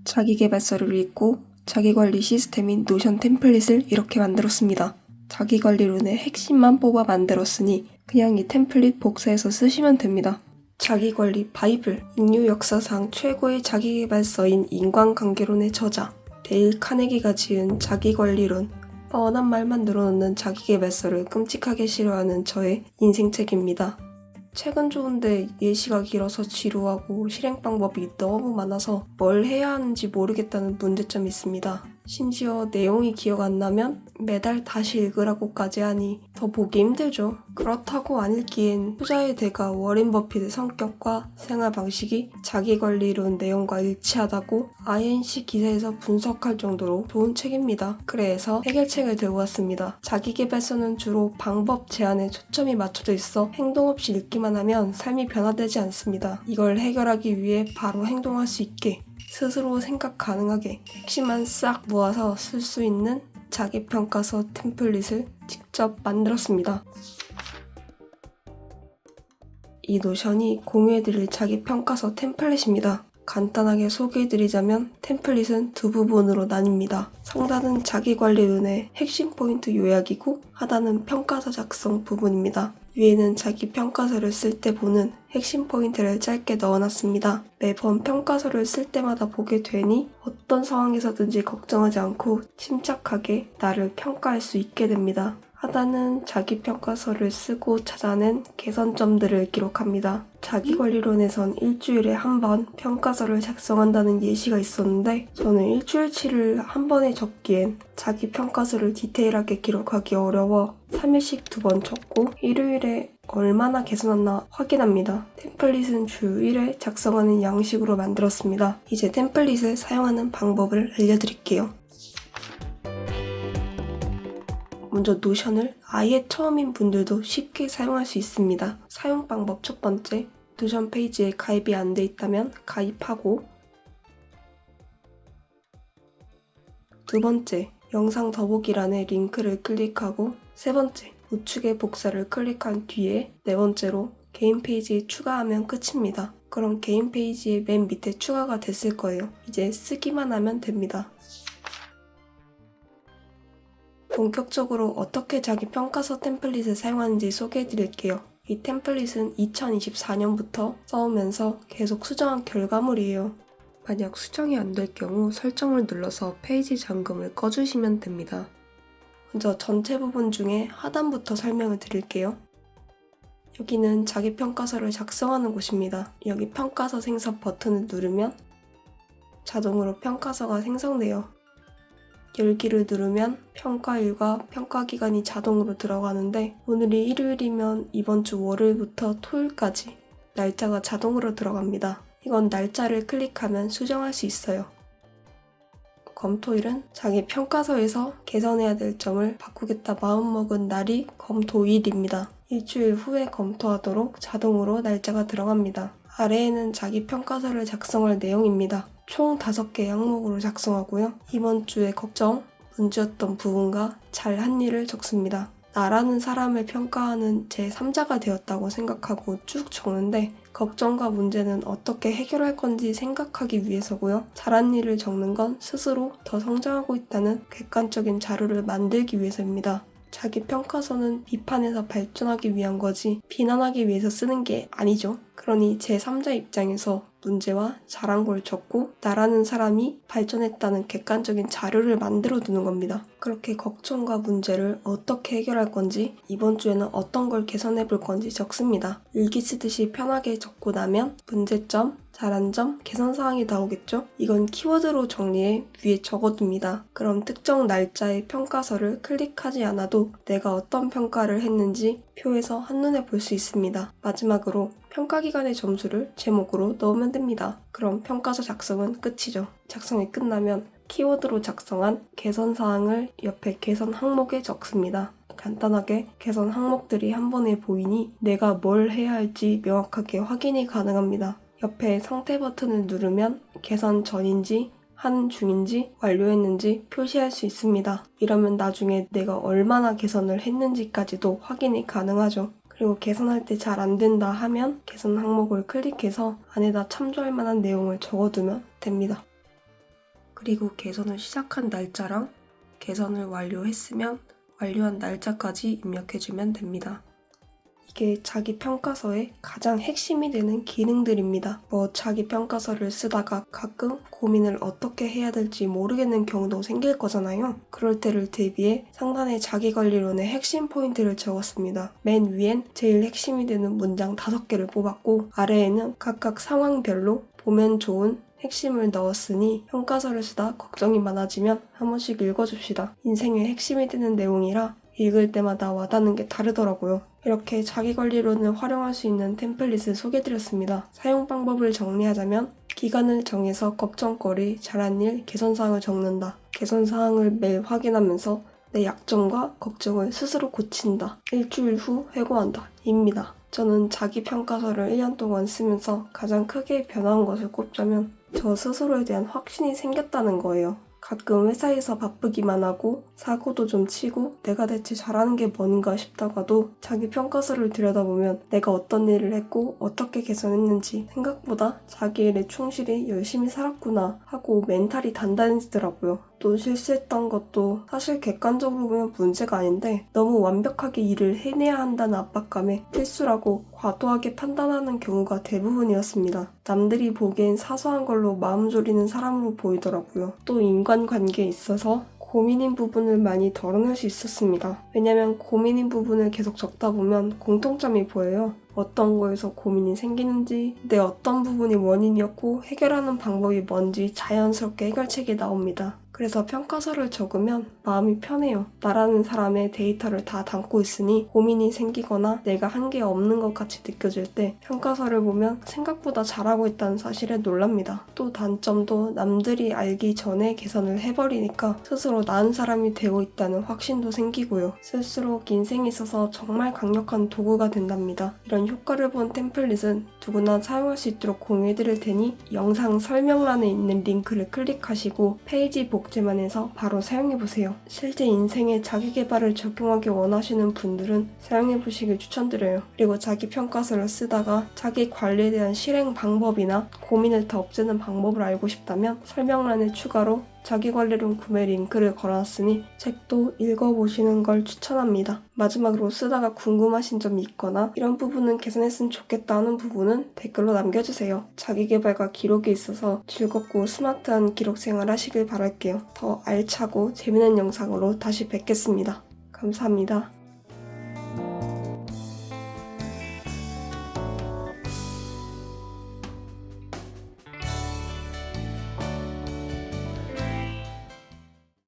자기계발서를 읽고 자기관리 시스템인 노션 템플릿을 이렇게 만들었습니다. 자기관리론의 핵심만 뽑아 만들었으니 그냥 이 템플릿 복사해서 쓰시면 됩니다. 자기관리 바이블, 인류 역사상 최고의 자기계발서인 인간관계론의 저자 데일 카네기가 지은 자기관리론, 뻔한 말만 늘어놓는 자기계발서를 끔찍하게 싫어하는 저의 인생책입니다. 책은 좋은데 예시가 길어서 지루하고 실행 방법이 너무 많아서 뭘 해야 하는지 모르겠다는 문제점이 있습니다. 심지어 내용이 기억 안 나면 매달 다시 읽으라고까지 하니 더 보기 힘들죠. 그렇다고 안 읽기엔 투자의 대가 워렌 버핏의 성격과 생활 방식이 자기관리론 내용과 일치하다고 INC 기사에서 분석할 정도로 좋은 책입니다. 그래서 해결책을 들고 왔습니다. 자기계발서는 주로 방법 제안에 초점이 맞춰져 있어 행동 없이 읽기만 하면 삶이 변화되지 않습니다. 이걸 해결하기 위해 바로 행동할 수 있게 스스로 생각 가능하게 핵심만 싹 모아서 쓸 수 있는 자기평가서 템플릿을 직접 만들었습니다. 이 노션이 공유해드릴 자기평가서 템플릿입니다. 간단하게 소개해드리자면 템플릿은 두 부분으로 나뉩니다. 상단은 자기관리론의 핵심 포인트 요약이고 하단은 평가서 작성 부분입니다. 위에는 자기 평가서를 쓸 때 보는 핵심 포인트를 짧게 넣어놨습니다. 매번 평가서를 쓸 때마다 보게 되니 어떤 상황에서든지 걱정하지 않고 침착하게 나를 평가할 수 있게 됩니다. 하단은 자기 평가서를 쓰고 찾아낸 개선점들을 기록합니다. 자기관리론에선 일주일에 한 번 평가서를 작성한다는 예시가 있었는데 저는 일주일치를 한 번에 적기엔 자기 평가서를 디테일하게 기록하기 어려워 3일씩 2번 적고 일요일에 얼마나 개선했나 확인합니다. 템플릿은 주 1회 작성하는 양식으로 만들었습니다. 이제 템플릿을 사용하는 방법을 알려드릴게요. 먼저 노션을 아예 처음인 분들도 쉽게 사용할 수 있습니다. 사용 방법 첫 번째, 노션 페이지에 가입이 안 돼 있다면 가입하고, 두 번째, 영상 더보기란에 링크를 클릭하고, 세 번째, 우측의 복사를 클릭한 뒤에 네 번째로 개인 페이지에 추가하면 끝입니다. 그럼 개인 페이지의 맨 밑에 추가가 됐을 거예요. 이제 쓰기만 하면 됩니다. 본격적으로 어떻게 자기 평가서 템플릿을 사용하는지 소개해드릴게요. 이 템플릿은 2024년부터 써오면서 계속 수정한 결과물이에요. 만약 수정이 안 될 경우 설정을 눌러서 페이지 잠금을 꺼주시면 됩니다. 먼저 전체 부분 중에 하단부터 설명을 드릴게요. 여기는 자기 평가서를 작성하는 곳입니다. 여기 평가서 생성 버튼을 누르면 자동으로 평가서가 생성돼요. 열기를 누르면 평가일과 평가기간이 자동으로 들어가는데 오늘이 일요일이면 이번 주 월요일부터 토요일까지 날짜가 자동으로 들어갑니다. 이건 날짜를 클릭하면 수정할 수 있어요. 검토일은 자기 평가서에서 개선해야 될 점을 바꾸겠다 마음먹은 날이 검토일입니다. 일주일 후에 검토하도록 자동으로 날짜가 들어갑니다. 아래에는 자기 평가서를 작성할 내용입니다. 총 5개 항목으로 작성하고요. 이번 주에 걱정, 문제였던 부분과 잘한 일을 적습니다. 나라는 사람을 평가하는 제3자가 되었다고 생각하고 쭉 적는데 걱정과 문제는 어떻게 해결할 건지 생각하기 위해서고요. 잘한 일을 적는 건 스스로 더 성장하고 있다는 객관적인 자료를 만들기 위해서입니다. 자기 평가서는 비판에서 발전하기 위한 거지 비난하기 위해서 쓰는 게 아니죠. 그러니 제3자 입장에서 문제와 잘한 걸 적고 나라는 사람이 발전했다는 객관적인 자료를 만들어 두는 겁니다. 그렇게 걱정과 문제를 어떻게 해결할 건지 이번 주에는 어떤 걸 개선해 볼 건지 적습니다. 일기 쓰듯이 편하게 적고 나면 문제점, 잘한 점, 개선사항이 나오겠죠? 이건 키워드로 정리해 위에 적어둡니다. 그럼 특정 날짜의 평가서를 클릭하지 않아도 내가 어떤 평가를 했는지 표에서 한눈에 볼 수 있습니다. 마지막으로 평가기간의 점수를 제목으로 넣으면 됩니다. 그럼 평가서 작성은 끝이죠. 작성이 끝나면 키워드로 작성한 개선사항을 옆에 개선 항목에 적습니다. 간단하게 개선 항목들이 한 번에 보이니 내가 뭘 해야 할지 명확하게 확인이 가능합니다. 옆에 상태 버튼을 누르면 개선 전인지 하는 중인지 완료했는지 표시할 수 있습니다. 이러면 나중에 내가 얼마나 개선을 했는지까지도 확인이 가능하죠. 그리고 개선할 때 잘 안 된다 하면 개선 항목을 클릭해서 안에다 참조할 만한 내용을 적어두면 됩니다. 그리고 개선을 시작한 날짜랑 개선을 완료했으면 완료한 날짜까지 입력해주면 됩니다. 이게 자기 평가서의 가장 핵심이 되는 기능들입니다. 자기 평가서를 쓰다가 가끔 고민을 어떻게 해야 될지 모르겠는 경우도 생길 거잖아요. 그럴 때를 대비해 상단에 자기관리론의 핵심 포인트를 적었습니다. 맨 위엔 제일 핵심이 되는 문장 5개를 뽑았고 아래에는 각각 상황별로 보면 좋은 핵심을 넣었으니 평가서를 쓰다 걱정이 많아지면 한 번씩 읽어줍시다. 인생의 핵심이 되는 내용이라 읽을 때마다 와닿는 게 다르더라고요. 이렇게 자기관리론을 활용할 수 있는 템플릿을 소개해드렸습니다. 사용 방법을 정리하자면 기간을 정해서 걱정거리, 잘한 일, 개선사항을 적는다. 개선사항을 매일 확인하면서 내 약점과 걱정을 스스로 고친다. 일주일 후 회고한다. 입니다. 저는 자기평가서를 1년 동안 쓰면서 가장 크게 변화한 것을 꼽자면 저 스스로에 대한 확신이 생겼다는 거예요. 가끔 회사에서 바쁘기만 하고 사고도 좀 치고 내가 대체 잘하는 게 뭔가 싶다가도 자기 평가서를 들여다보면 내가 어떤 일을 했고 어떻게 개선했는지 생각보다 자기 일에 충실히 열심히 살았구나 하고 멘탈이 단단해지더라고요. 또 실수했던 것도 사실 객관적으로 보면 문제가 아닌데 너무 완벽하게 일을 해내야 한다는 압박감에 실수라고 과도하게 판단하는 경우가 대부분이었습니다. 남들이 보기엔 사소한 걸로 마음 졸이는 사람으로 보이더라고요. 또 인간관계에 있어서 고민인 부분을 많이 덜어낼 수 있었습니다. 왜냐면 고민인 부분을 계속 적다 보면 공통점이 보여요. 어떤 거에서 고민이 생기는지, 내 어떤 부분이 원인이었고 해결하는 방법이 뭔지 자연스럽게 해결책이 나옵니다. 그래서 평가서를 적으면 마음이 편해요. 나라는 사람의 데이터를 다 담고 있으니 고민이 생기거나 내가 한 게 없는 것 같이 느껴질 때 평가서를 보면 생각보다 잘하고 있다는 사실에 놀랍니다. 또 단점도 남들이 알기 전에 개선을 해버리니까 스스로 나은 사람이 되고 있다는 확신도 생기고요. 쓸수록 인생에 있어서 정말 강력한 도구가 된답니다. 이런 효과를 본 템플릿은 누구나 사용할 수 있도록 공유해드릴 테니 영상 설명란에 있는 링크를 클릭하시고 페이지 복제만 해서 바로 사용해보세요. 실제 인생에 자기계발을 적용하기 원하시는 분들은 사용해보시길 추천드려요. 그리고 자기 평가서를 쓰다가 자기 관리에 대한 실행 방법이나 고민을 더 없애는 방법을 알고 싶다면 설명란에 추가로 자기관리론 구매 링크를 걸어놨으니 책도 읽어보시는 걸 추천합니다. 마지막으로 쓰다가 궁금하신 점이 있거나 이런 부분은 개선했으면 좋겠다 하는 부분은 댓글로 남겨주세요. 자기계발과 기록이 있어서 즐겁고 스마트한 기록 생활 하시길 바랄게요. 더 알차고 재미있는 영상으로 다시 뵙겠습니다. 감사합니다.